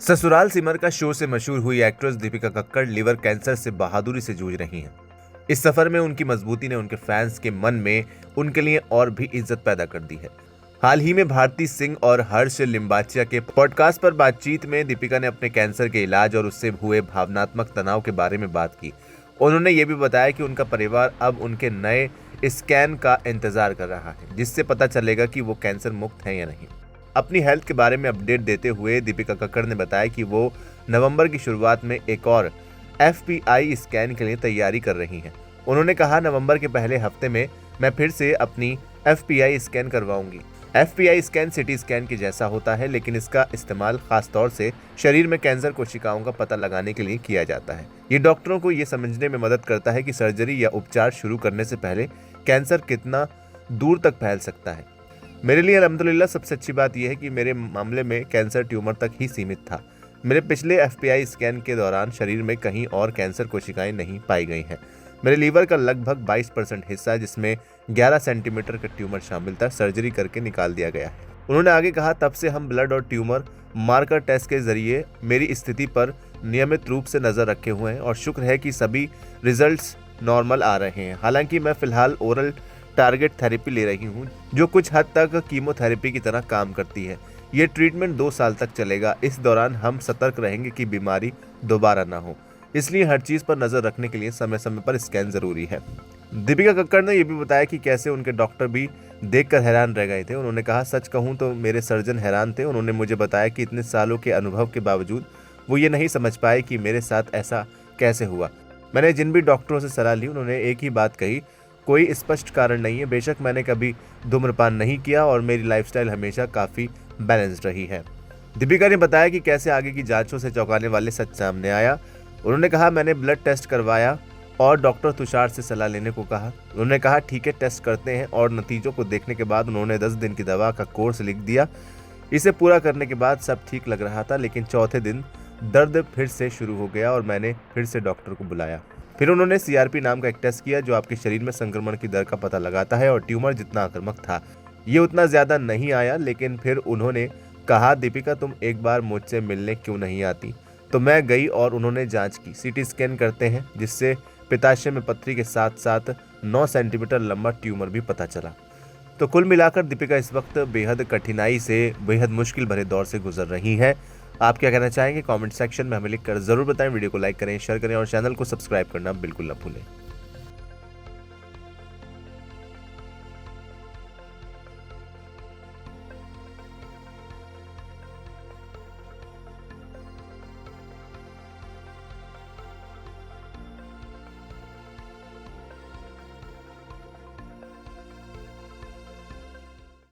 ससुराल सिमर का शो से मशहूर हुई actress Deepika Kakkar liver cancer से बहादुरी से जूझ रही हैं। इस सफर में उनकी मजबूती ने उनके फैंस के मन में उनके लिए और भी इज्जत पैदा कर दी है। हाल ही में भारती सिंह और हर्ष लिम्बाचिया के पॉडकास्ट पर बातचीत में दीपिका ने अपने कैंसर के इलाज और उससे हुए भावनात्मक तनाव के बारे में बात की। उन्होंने ये भी बताया कि उनका परिवार अब उनके नए स्कैन का इंतजार कर रहा है, जिससे पता चलेगा कि वो कैंसर मुक्त है या नहीं। अपनी हेल्थ के बारे में अपडेट देते हुए दीपिका कक्कड़ ने बताया कि वो नवंबर की शुरुआत में एक और FPI स्कैन के लिए तैयारी कर रही हैं। उन्होंने कहा, नवंबर के पहले हफ्ते में मैं फिर से अपनी FPI स्कैन करवाऊंगी। FPI स्कैन सिटी स्कैन के जैसा होता है, लेकिन इसका इस्तेमाल खास तौर से शरीर में कैंसर कोशिकाओं का पता लगाने के लिए किया जाता है। ये डॉक्टरों को ये समझने में मदद करता है कि सर्जरी या उपचार शुरू करने से पहले कैंसर कितना दूर तक फैल सकता है। मेरे लिए अल्हम्दुलिल्लाह सबसे अच्छी बात यह है कि मेरे मामले में कैंसर ट्यूमर तक ही सीमित था। मेरे पिछले FPI स्कैन के दौरान शरीर में कहीं और कैंसर कोशिकाएं नहीं पाई गई हैं। मेरे लीवर का लगभग 22% हिस्सा, जिसमें 11 सेंटीमीटर का ट्यूमर शामिल था, सर्जरी करके निकाल दिया गया है। उन्होंने आगे कहा, तब से हम ब्लड और ट्यूमर मार्कर टेस्ट के जरिए मेरी स्थिति पर नियमित रूप से नजर रखे हुए हैं और शुक्र है कि सभी रिजल्ट्स नॉर्मल आ रहे हैं। हालांकि मैं फिलहाल ओरल टारगेट थेरेपी ले रही हूँ, जो कुछ हद तक कीमोथेरेपी की तरह काम करती है। ये ट्रीटमेंट 2 साल तक चलेगा। इस दौरान हम सतर्क रहेंगे कि बीमारी दोबारा ना हो, इसलिए हर चीज़ पर नज़र रखने के लिए समय समय पर स्कैन ज़रूरी है। दीपिका कक्कड़ ने यह भी बताया कि कैसे उनके डॉक्टर भी देखकर हैरान रह गए थे। उन्होंने कहा, सच कहूँ तो मेरे सर्जन हैरान थे। उन्होंने मुझे बताया कि इतने सालों के अनुभव के बावजूद वो ये नहीं समझ पाए कि मेरे साथ ऐसा कैसे हुआ। मैंने जिन भी डॉक्टरों से सलाह ली, उन्होंने एक ही बात कही, कोई स्पष्ट कारण नहीं है। बेशक मैंने कभी धूम्रपान नहीं किया और मेरी लाइफस्टाइल हमेशा काफ़ी बैलेंस्ड रही है। दीपिका ने बताया कि कैसे आगे की जांचों से चौंकाने वाले सच सामने आया। उन्होंने कहा, मैंने ब्लड टेस्ट करवाया और डॉक्टर तुषार से सलाह लेने को कहा। उन्होंने कहा, ठीक है, टेस्ट करते हैं, और नतीजों को देखने के बाद उन्होंने 10 दिन की दवा का कोर्स लिख दिया। इसे पूरा करने के बाद सब ठीक लग रहा था, लेकिन चौथे दिन दर्द फिर से शुरू हो गया और मैंने फिर से डॉक्टर को बुलाया। फिर उन्होंने CRP नाम का एक टेस्ट किया, जो आपके शरीर में संक्रमण की दर का पता लगाता है, और ट्यूमर जितना आक्रामक था ये उतना ज़्यादा नहीं आया। लेकिन फिर उन्होंने कहा, दीपिका तुम एक बार मुझसे मिलने क्यों नहीं आती? तो मैं गई और उन्होंने जांच की। CT स्कैन करते हैं, जिससे पित्ताशय में पथरी के साथ साथ 9 सेंटीमीटर लंबा ट्यूमर भी पता चला। तो कुल मिलाकर दीपिका इस वक्त बेहद कठिनाई से, बेहद मुश्किल भरे दौर से गुजर रही हैं। आप क्या कहना चाहेंगे? कमेंट सेक्शन में हमें लिखकर जरूर बताएं। वीडियो को लाइक करें, शेयर करें और चैनल को सब्सक्राइब करना बिल्कुल न भूलें।